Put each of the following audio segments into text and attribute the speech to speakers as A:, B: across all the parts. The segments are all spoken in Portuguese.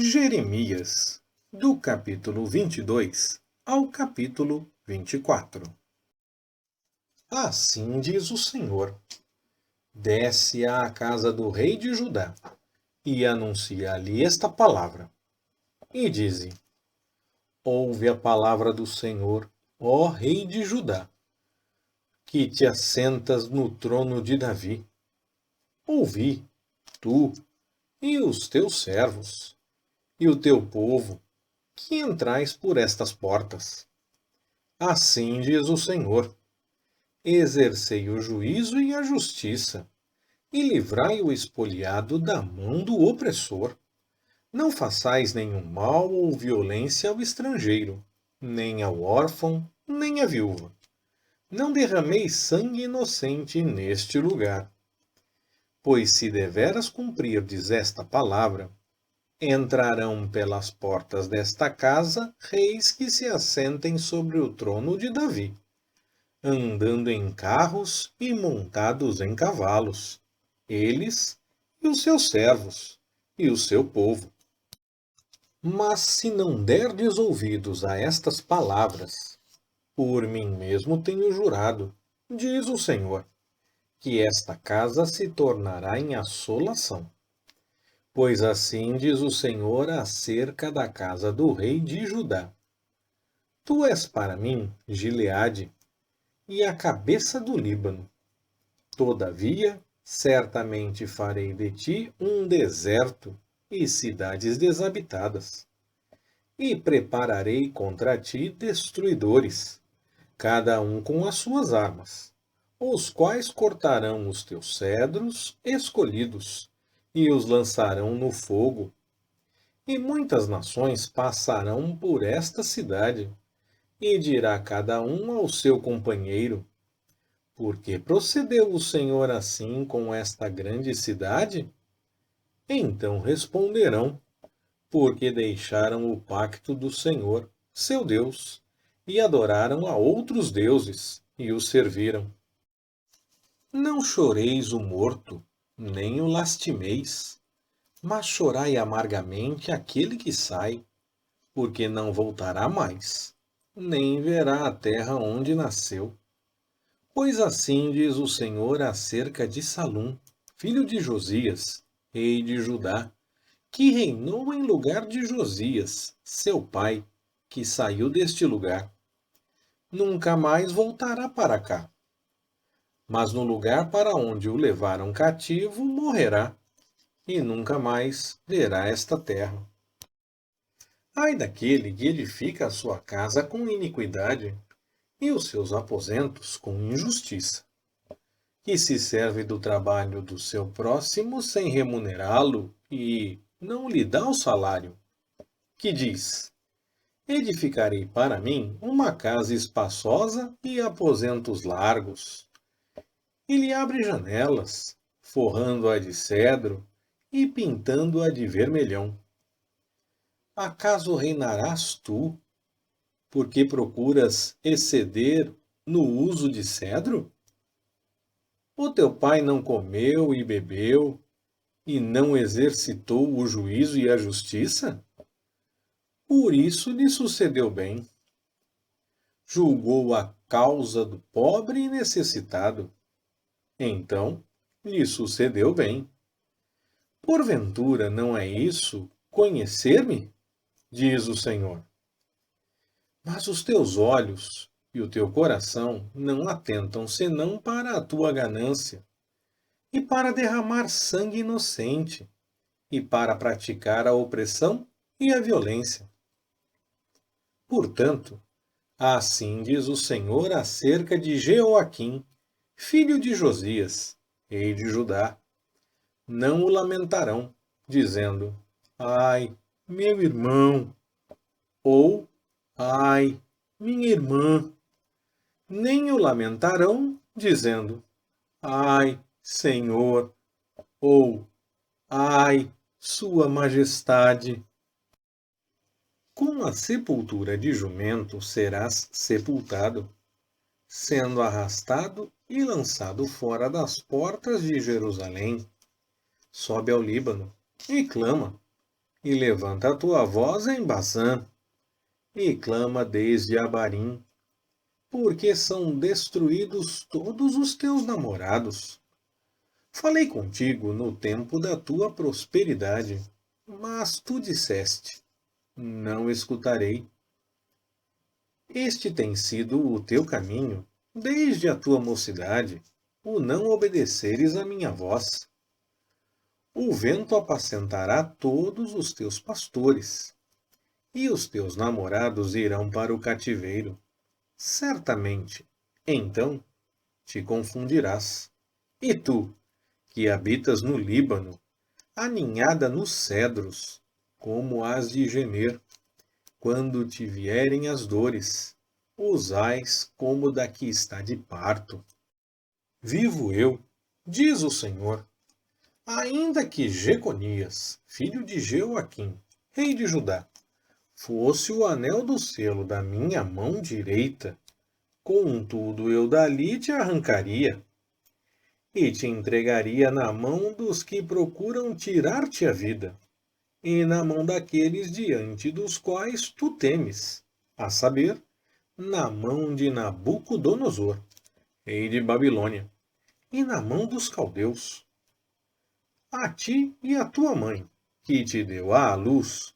A: Jeremias, do capítulo 22 ao capítulo 24. Assim diz o Senhor: desce à casa do rei de Judá, e anuncia ali esta palavra. E dize: ouve a palavra do Senhor, ó rei de Judá, que te assentas no trono de Davi. Ouvi, tu e os teus servos, e o teu povo, que entrais por estas portas. Assim diz o Senhor: exercei o juízo e a justiça, e livrai o expoliado da mão do opressor. Não façais nenhum mal ou violência ao estrangeiro, nem ao órfão, nem à viúva. Não derrameis sangue inocente neste lugar. Pois se deveras cumprirdes esta palavra, entrarão pelas portas desta casa reis que se assentem sobre o trono de Davi, andando em carros e montados em cavalos, eles e os seus servos e o seu povo. Mas se não derdes ouvidos a estas palavras, por mim mesmo tenho jurado, diz o Senhor, que esta casa se tornará em assolação. Pois assim diz o Senhor acerca da casa do rei de Judá: tu és para mim Gileade e a cabeça do Líbano. Todavia, certamente farei de ti um deserto e cidades desabitadas. E prepararei contra ti destruidores, cada um com as suas armas, os quais cortarão os teus cedros escolhidos e os lançarão no fogo. E muitas nações passarão por esta cidade, e dirá cada um ao seu companheiro: por que procedeu o Senhor assim com esta grande cidade? Então responderão: porque deixaram o pacto do Senhor, seu Deus, e adoraram a outros deuses, e os serviram. Não choreis o morto, nem o lastimeis, mas chorai amargamente aquele que sai, porque não voltará mais, nem verá a terra onde nasceu. Pois assim diz o Senhor acerca de Salum, filho de Josias, rei de Judá, que reinou em lugar de Josias, seu pai, que saiu deste lugar. Nunca mais voltará para cá. Mas no lugar para onde o levaram cativo morrerá, e nunca mais verá esta terra. Ai daquele que edifica a sua casa com iniquidade, e os seus aposentos com injustiça, que se serve do trabalho do seu próximo sem remunerá-lo e não lhe dá o salário, que diz: edificarei para mim uma casa espaçosa e aposentos largos. E lhe abre janelas, forrando-a de cedro e pintando-a de vermelhão. Acaso reinarás tu, porque procuras exceder no uso de cedro? O teu pai não comeu e bebeu, e não exercitou o juízo e a justiça? Por isso lhe sucedeu bem. Julgou a causa do pobre e necessitado. Então lhe sucedeu bem. Porventura não é isso conhecer-me? Diz o Senhor. Mas os teus olhos e o teu coração não atentam senão para a tua ganância, e para derramar sangue inocente, e para praticar a opressão e a violência. Portanto, assim diz o Senhor acerca de Jeoaquim, filho de Josias, rei de Judá: não o lamentarão, dizendo: ai, meu irmão, ou ai, minha irmã. Nem o lamentarão, dizendo: ai, Senhor, ou ai, Sua Majestade. Com a sepultura de jumento serás sepultado, sendo arrastado e lançado fora das portas de Jerusalém. Sobe ao Líbano e clama: e levanta a tua voz em Bazã, e clama desde Abarim, porque são destruídos todos os teus namorados. Falei contigo no tempo da tua prosperidade, mas tu disseste: não escutarei. Este tem sido o teu caminho, desde a tua mocidade, o não obedeceres à minha voz. O vento apacentará todos os teus pastores, e os teus namorados irão para o cativeiro. Certamente, então, te confundirás. E tu, que habitas no Líbano, aninhada nos cedros, como has de gemer, quando te vierem as dores, usais como da que está de parto. Vivo eu, diz o Senhor, ainda que Jeconias, filho de Jeoaquim, rei de Judá, fosse o anel do selo da minha mão direita, contudo eu dali te arrancaria, e te entregaria na mão dos que procuram tirar-te a vida, e na mão daqueles diante dos quais tu temes, a saber, na mão de Nabucodonosor, rei de Babilônia, e na mão dos caldeus. A ti e a tua mãe, que te deu à luz,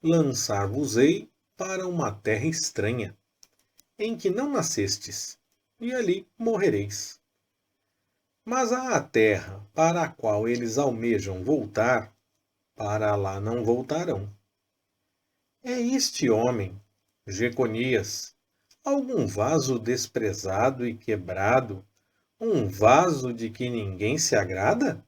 A: lançar-vos-ei para uma terra estranha, em que não nascestes, e ali morrereis. Mas à terra para a qual eles almejam voltar, para lá não voltarão. É este homem, Jeconias, algum vaso desprezado e quebrado, um vaso de que ninguém se agrada?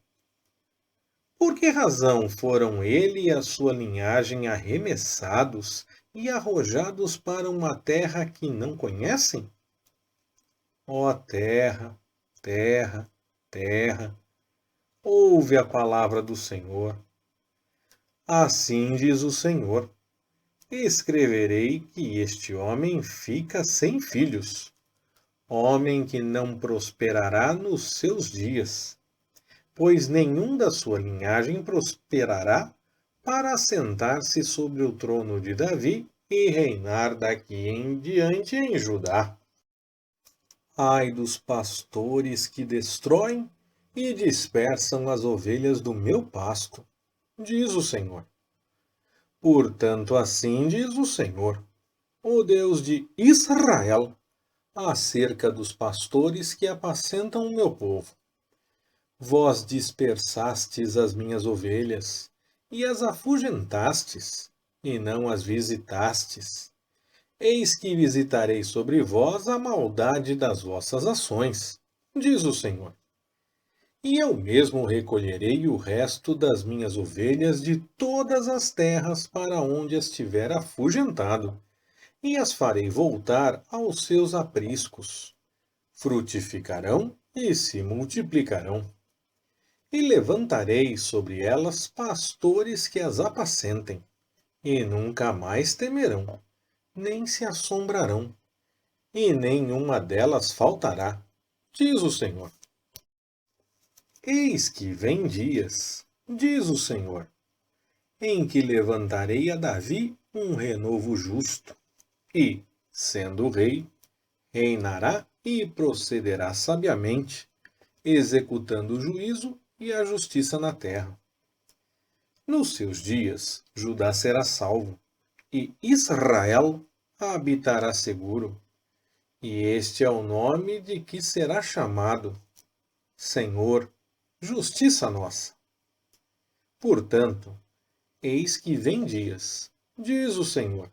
A: Por que razão foram ele e a sua linhagem arremessados e arrojados para uma terra que não conhecem? Ó terra, terra, terra, ouve a palavra do Senhor. Assim diz o Senhor: escreverei que este homem fica sem filhos, homem que não prosperará nos seus dias, pois nenhum da sua linhagem prosperará para assentar-se sobre o trono de Davi e reinar daqui em diante em Judá. Ai dos pastores que destroem e dispersam as ovelhas do meu pasto, diz o Senhor. Portanto, assim diz o Senhor, o Deus de Israel, acerca dos pastores que apacentam o meu povo. Vós dispersastes as minhas ovelhas, e as afugentastes, e não as visitastes. Eis que visitarei sobre vós a maldade das vossas ações, diz o Senhor. E eu mesmo recolherei o resto das minhas ovelhas de todas as terras para onde as tiver afugentado, e as farei voltar aos seus apriscos. Frutificarão e se multiplicarão. E levantarei sobre elas pastores que as apacentem, e nunca mais temerão, nem se assombrarão, e nenhuma delas faltará, diz o Senhor. Eis que vem dias, diz o Senhor, em que levantarei a Davi um renovo justo, e, sendo rei, reinará e procederá sabiamente, executando o juízo e a justiça na terra. Nos seus dias, Judá será salvo, e Israel habitará seguro. E este é o nome de que será chamado: Senhor, justiça nossa. Portanto, eis que vem dias, diz o Senhor,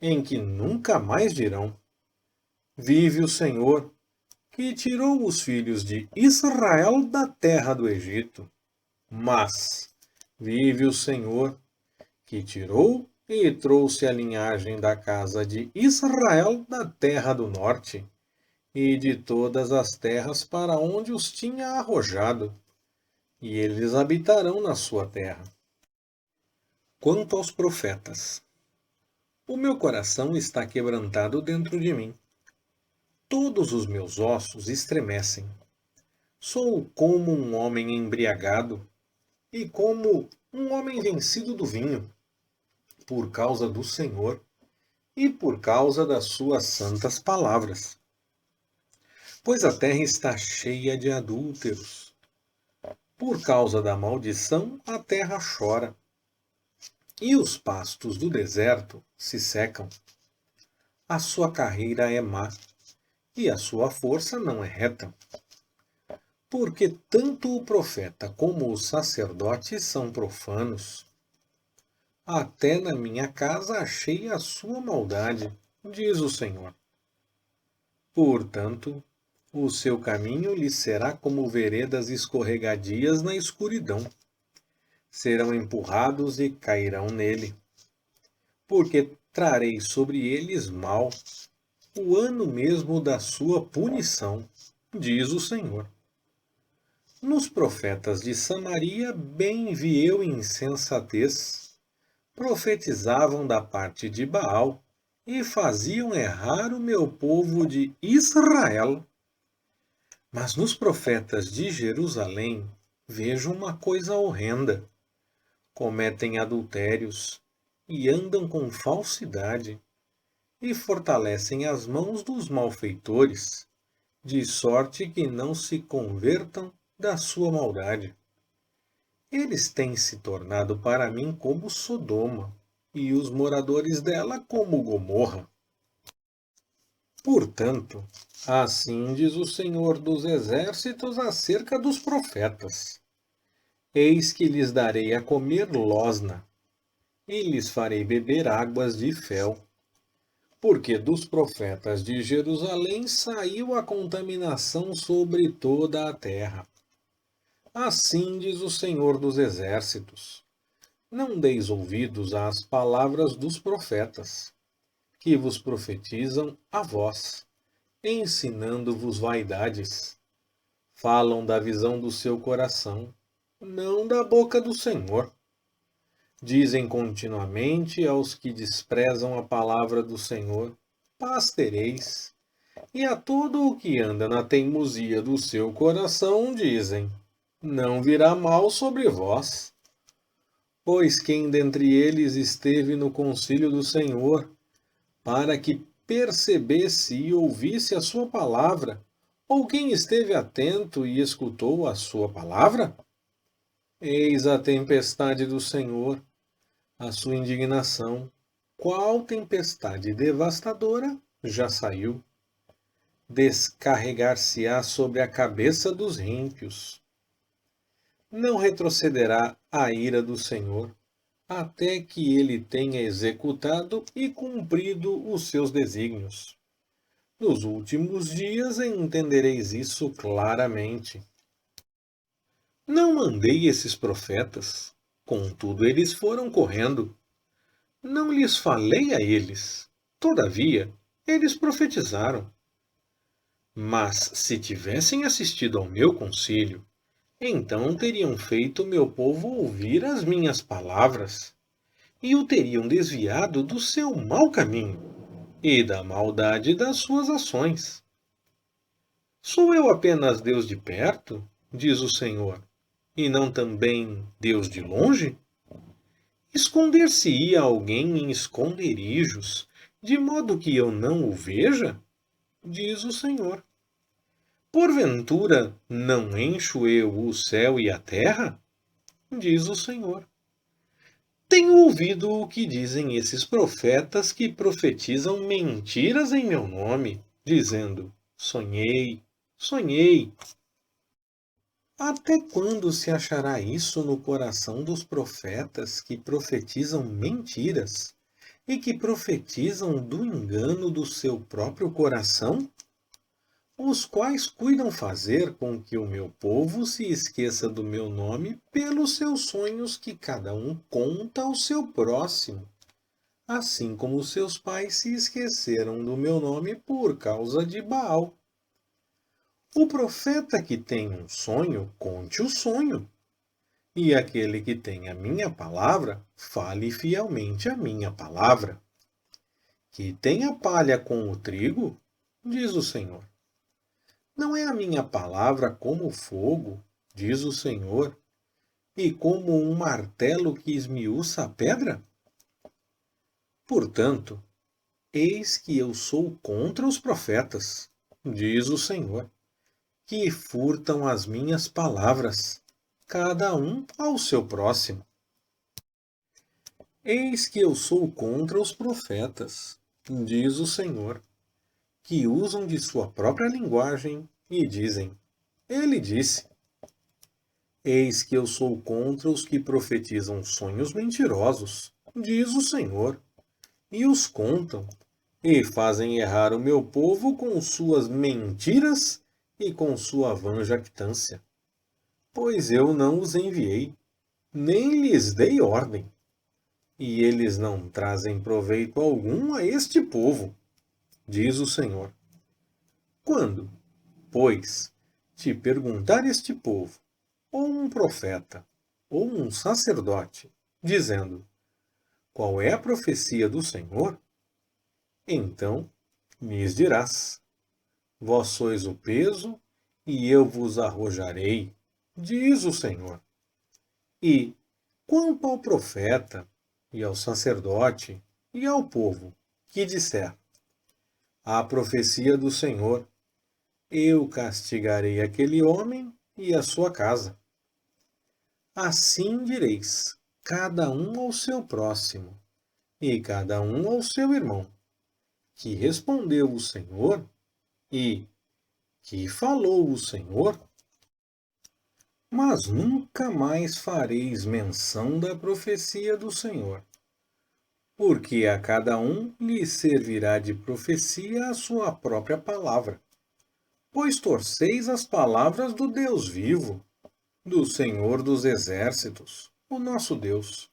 A: em que nunca mais dirão: vive o Senhor, que tirou os filhos de Israel da terra do Egito. Mas vive o Senhor, que tirou e trouxe a linhagem da casa de Israel da terra do norte, e de todas as terras para onde os tinha arrojado, e eles habitarão na sua terra. Quanto aos profetas, o meu coração está quebrantado dentro de mim. Todos os meus ossos estremecem. Sou como um homem embriagado, e como um homem vencido do vinho, por causa do Senhor e por causa das suas santas palavras. Pois a terra está cheia de adúlteros. Por causa da maldição, a terra chora, e os pastos do deserto se secam. A sua carreira é má, e a sua força não é reta. Porque tanto o profeta como o sacerdote são profanos. Até na minha casa achei a sua maldade, diz o Senhor. Portanto, o seu caminho lhe será como veredas escorregadias na escuridão. Serão empurrados e cairão nele. Porque trarei sobre eles mal, o ano mesmo da sua punição, diz o Senhor. Nos profetas de Samaria bem vi eu insensatez. Profetizavam da parte de Baal e faziam errar o meu povo de Israel. Mas nos profetas de Jerusalém vejo uma coisa horrenda. Cometem adultérios e andam com falsidade e fortalecem as mãos dos malfeitores, de sorte que não se convertam da sua maldade. Eles têm se tornado para mim como Sodoma, e os moradores dela como Gomorra. Portanto, assim diz o Senhor dos Exércitos acerca dos profetas: Eis que lhes darei a comer losna, e lhes farei beber águas de fel. Porque dos profetas de Jerusalém saiu a contaminação sobre toda a terra. Assim diz o Senhor dos Exércitos: Não deis ouvidos às palavras dos profetas, que vos profetizam a vós, ensinando-vos vaidades. Falam da visão do seu coração, não da boca do Senhor. Dizem continuamente aos que desprezam a palavra do Senhor: paz tereis. E a todo o que anda na teimosia do seu coração dizem: não virá mal sobre vós. Pois quem dentre eles esteve no concílio do Senhor, para que percebesse e ouvisse a sua palavra, ou quem esteve atento e escutou a sua palavra? Eis a tempestade do Senhor, a sua indignação, qual tempestade devastadora já saiu. Descarregar-se-á sobre a cabeça dos ímpios. Não retrocederá a ira do Senhor, até que ele tenha executado e cumprido os seus desígnios. Nos últimos dias entendereis isso claramente. Não mandei esses profetas, contudo eles foram correndo. Não lhes falei a eles, todavia eles profetizaram. Mas se tivessem assistido ao meu concílio, então teriam feito meu povo ouvir as minhas palavras, e o teriam desviado do seu mau caminho e da maldade das suas ações. Sou eu apenas Deus de perto, diz o Senhor, e não também Deus de longe? Esconder-se-ia alguém em esconderijos, de modo que eu não o veja? Diz o Senhor. Porventura, não encho eu o céu e a terra? Diz o Senhor. Tenho ouvido o que dizem esses profetas que profetizam mentiras em meu nome, dizendo: sonhei, sonhei. Até quando se achará isso no coração dos profetas que profetizam mentiras e que profetizam do engano do seu próprio coração? Os quais cuidam fazer com que o meu povo se esqueça do meu nome pelos seus sonhos que cada um conta ao seu próximo, assim como seus pais se esqueceram do meu nome por causa de Baal. O profeta que tem um sonho, conte o sonho, e aquele que tem a minha palavra, fale fielmente a minha palavra. Que tem a palha com o trigo, diz o Senhor. Não é a minha palavra como fogo, diz o Senhor, e como um martelo que esmiuça a pedra? Portanto, eis que eu sou contra os profetas, diz o Senhor, que furtam as minhas palavras, cada um ao seu próximo. Eis que eu sou contra os profetas, diz o Senhor, que usam de sua própria linguagem e dizem: Ele disse. Eis que eu sou contra os que profetizam sonhos mentirosos, diz o Senhor, e os contam, e fazem errar o meu povo com suas mentiras e com sua vã jactância. Pois eu não os enviei, nem lhes dei ordem, e eles não trazem proveito algum a este povo, diz o Senhor. Quando, pois, te perguntar este povo, ou um profeta, ou um sacerdote, dizendo: Qual é a profecia do Senhor? Então lhes dirás: Vós sois o peso, e eu vos arrojarei, diz o Senhor. E, quanto ao profeta, e ao sacerdote, e ao povo, que disser: A profecia do Senhor, eu castigarei aquele homem e a sua casa. Assim direis, cada um ao seu próximo, e cada um ao seu irmão, que respondeu o Senhor, e que falou o Senhor, mas nunca mais fareis menção da profecia do Senhor, porque a cada um lhe servirá de profecia a sua própria palavra, pois torceis as palavras do Deus vivo, do Senhor dos exércitos, o nosso Deus.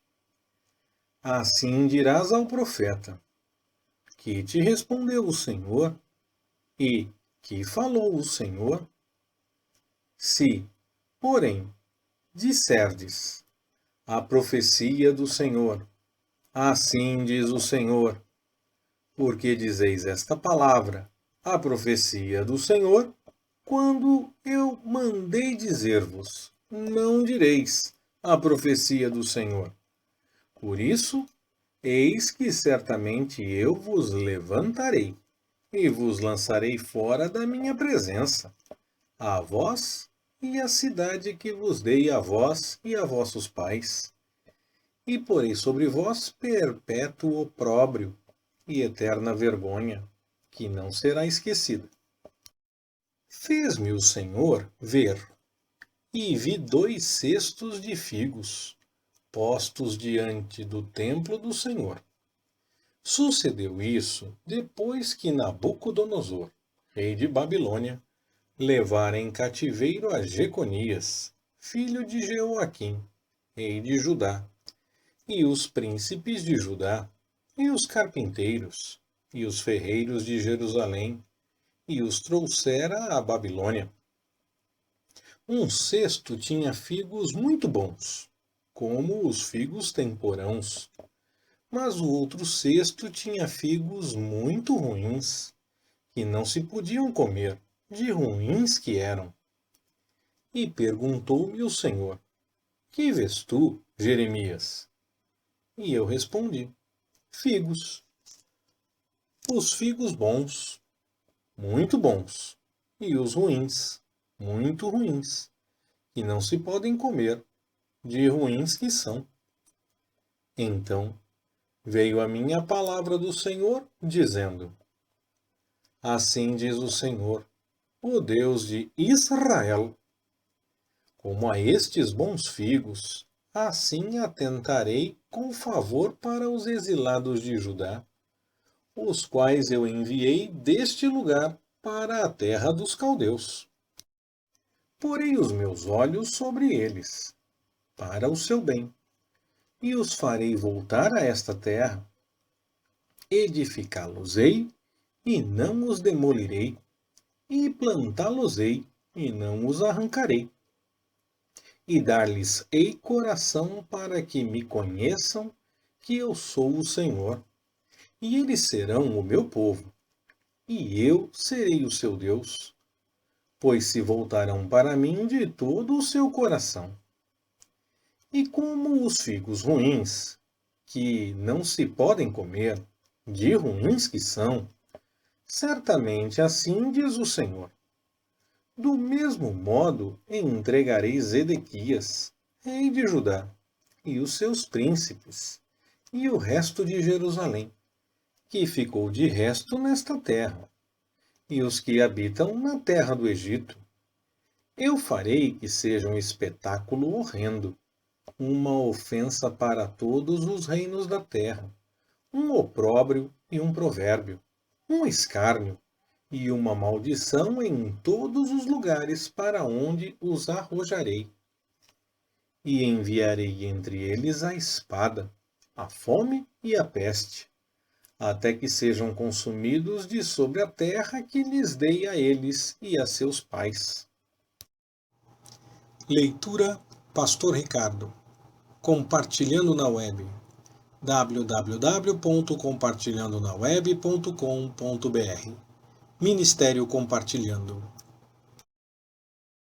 A: Assim dirás ao profeta: Que te respondeu o Senhor, e que falou o Senhor? Se, porém, disserdes: A profecia do Senhor, assim diz o Senhor, porque dizeis esta palavra, a profecia do Senhor, quando eu mandei dizer-vos: Não direis a profecia do Senhor. Por isso, eis que certamente eu vos levantarei e vos lançarei fora da minha presença, a vós e a cidade que vos dei a vós e a vossos pais. E porei sobre vós perpétuo opróbrio e eterna vergonha, que não será esquecida. Fez-me o Senhor ver, e vi 2 cestos de figos, postos diante do templo do Senhor. Sucedeu isso depois que Nabucodonosor, rei de Babilônia, levara em cativeiro a Jeconias, filho de Jeoaquim, rei de Judá, e os príncipes de Judá, e os carpinteiros, e os ferreiros de Jerusalém, e os trouxera à Babilônia. Um cesto tinha figos muito bons, como os figos temporãos, mas o outro cesto tinha figos muito ruins, que não se podiam comer, de ruins que eram. E perguntou-me o Senhor: Que vês tu, Jeremias? E eu respondi: Figos. Os figos bons, muito bons, e os ruins, muito ruins, que não se podem comer, de ruins que são. Então veio a mim a palavra do Senhor, dizendo: Assim diz o Senhor, o Deus de Israel: Como a estes bons figos, assim atentarei com favor para os exilados de Judá, os quais eu enviei deste lugar para a terra dos caldeus. Porei os meus olhos sobre eles, para o seu bem, e os farei voltar a esta terra. Edificá-los-ei, e não os demolirei, e plantá-los-ei, e não os arrancarei. E dar-lhes-ei coração para que me conheçam, que eu sou o Senhor. E eles serão o meu povo, e eu serei o seu Deus, pois se voltarão para mim de todo o seu coração. E como os figos ruins, que não se podem comer, de ruins que são, certamente assim diz o Senhor. Do mesmo modo entregarei Zedequias, rei de Judá, e os seus príncipes, e o resto de Jerusalém, que ficou de resto nesta terra, e os que habitam na terra do Egito. Eu farei que seja um espetáculo horrendo, uma ofensa para todos os reinos da terra, um opróbrio e um provérbio, um escárnio e uma maldição em todos os lugares para onde os arrojarei. E enviarei entre eles a espada, a fome e a peste, até que sejam consumidos de sobre a terra que lhes dei a eles e a seus pais. Leitura Pastor Ricardo. Compartilhando na web. www.compartilhandonaweb.com.br Ministério Compartilhando.